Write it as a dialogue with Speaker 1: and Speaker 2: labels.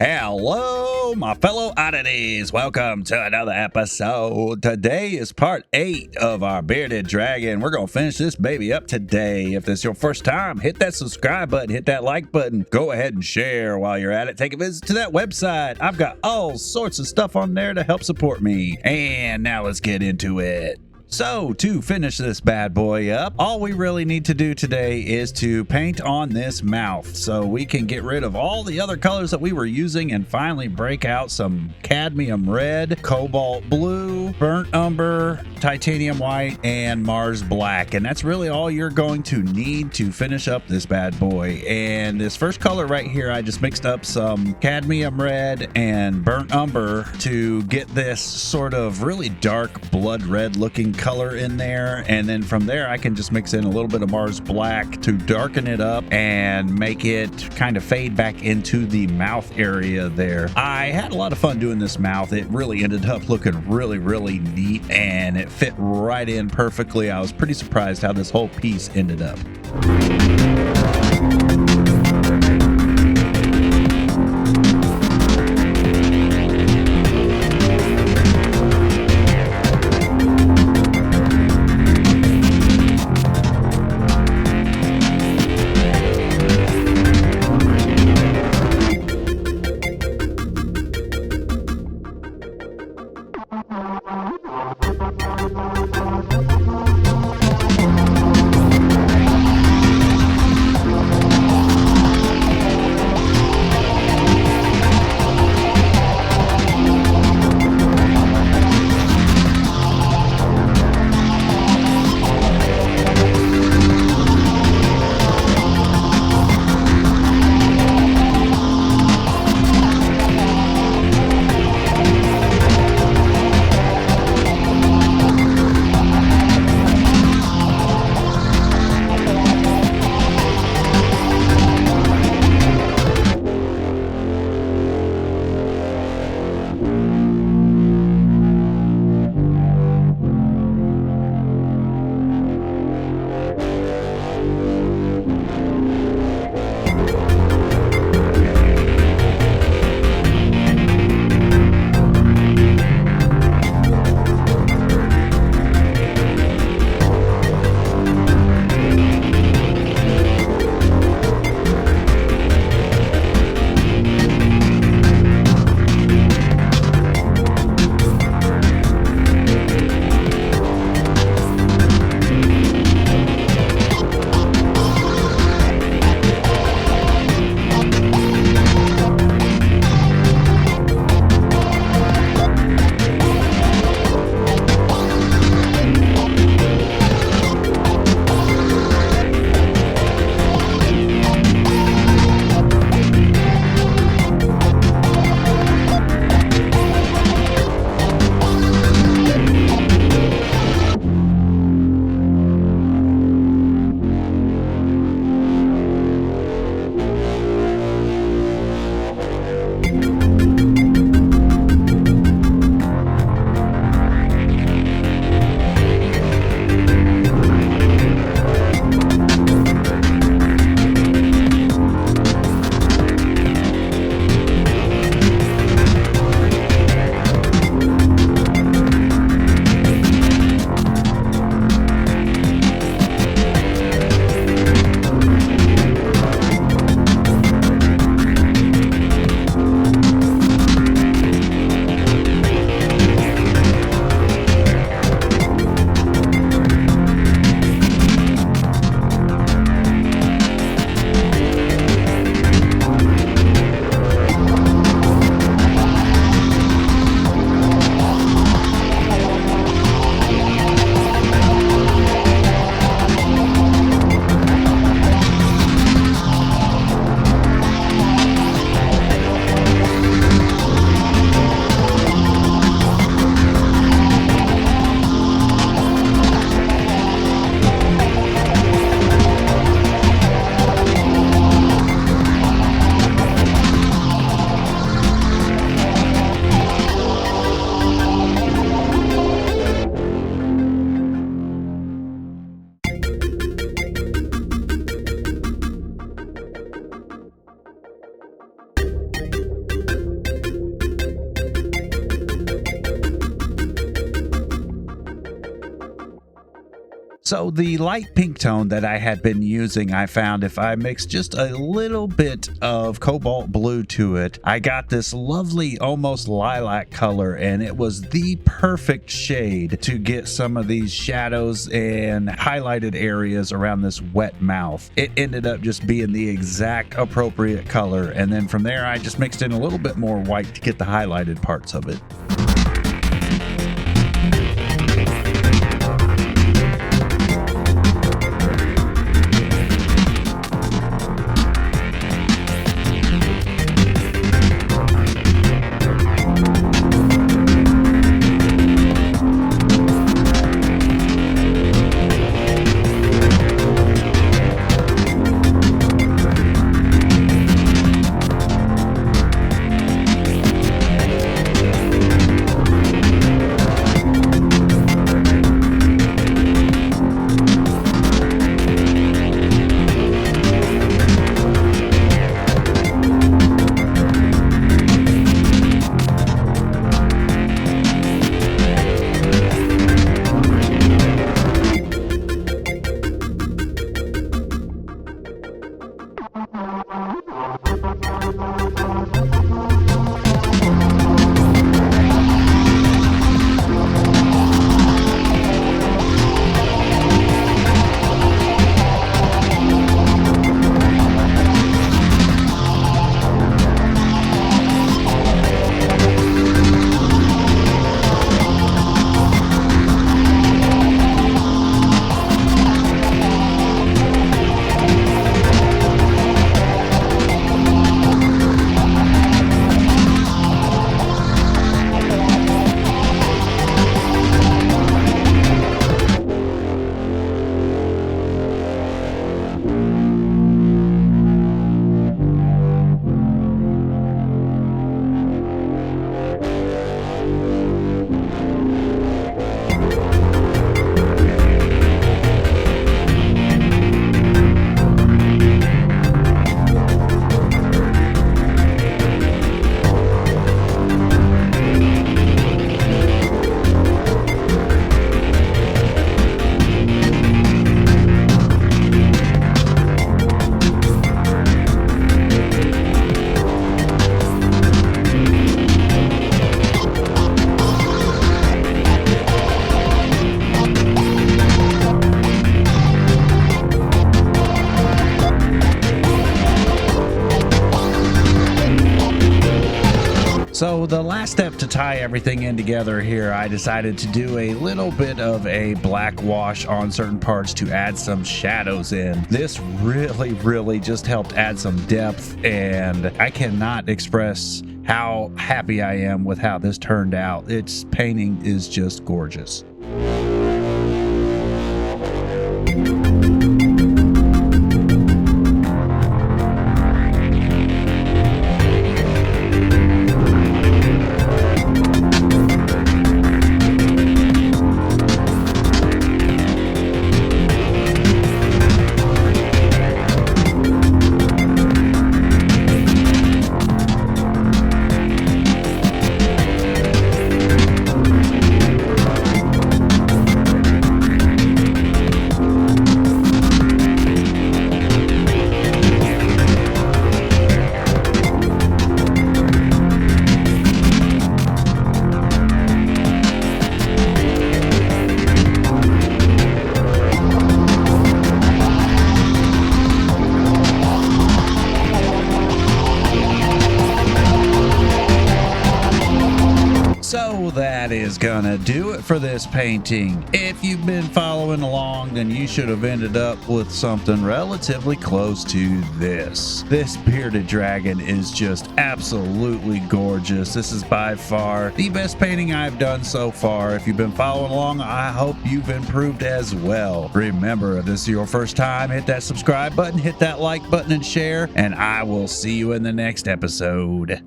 Speaker 1: Hello, my fellow oddities. Welcome to another episode. Today is part 8 of our bearded dragon. We're going to finish this baby up today. If this is your first time, hit that subscribe button, hit that like button. Go ahead and share while you're at it. Take a visit to that website. I've got all sorts of stuff on there to help support me. And now let's get into it. So, to finish this bad boy up, all we really need to do today is to paint on this mouth so we can get rid of all the other colors that we were using and finally break out some cadmium red, cobalt blue, burnt umber, titanium white, and Mars black. And that's really all you're going to need to finish up this bad boy. And this first color right here, I just mixed up some cadmium red and burnt umber to get this sort of really dark blood red looking color in there, and then from there I can just mix in a little bit of Mars black to darken it up and make it kind of fade back into the mouth area there. I had a lot of fun doing this mouth. It really ended up looking really neat and it fit right in perfectly. I was pretty surprised how this whole piece ended up. So the light pink tone that I had been using, I found if I mixed just a little bit of cobalt blue to it, I got this lovely almost lilac color, and it was the perfect shade to get some of these shadows and highlighted areas around this wet mouth. It ended up just being the exact appropriate color, and then from there I just mixed in a little bit more white to get the highlighted parts of it. So the last step to tie everything in together here, I decided to do a little bit of a black wash on certain parts to add some shadows in. This really just helped add some depth, and I cannot express how happy I am with how this turned out. Its painting is just gorgeous. So that is gonna do it for this painting. If you've been following along, then you should have ended up with something relatively close to this. This bearded dragon is just absolutely gorgeous. This is by far the best painting I've done so far. If you've been following along, I hope you've improved as well. Remember, if this is your first time, hit that subscribe button, hit that like button, and share, and I will see you in the next episode.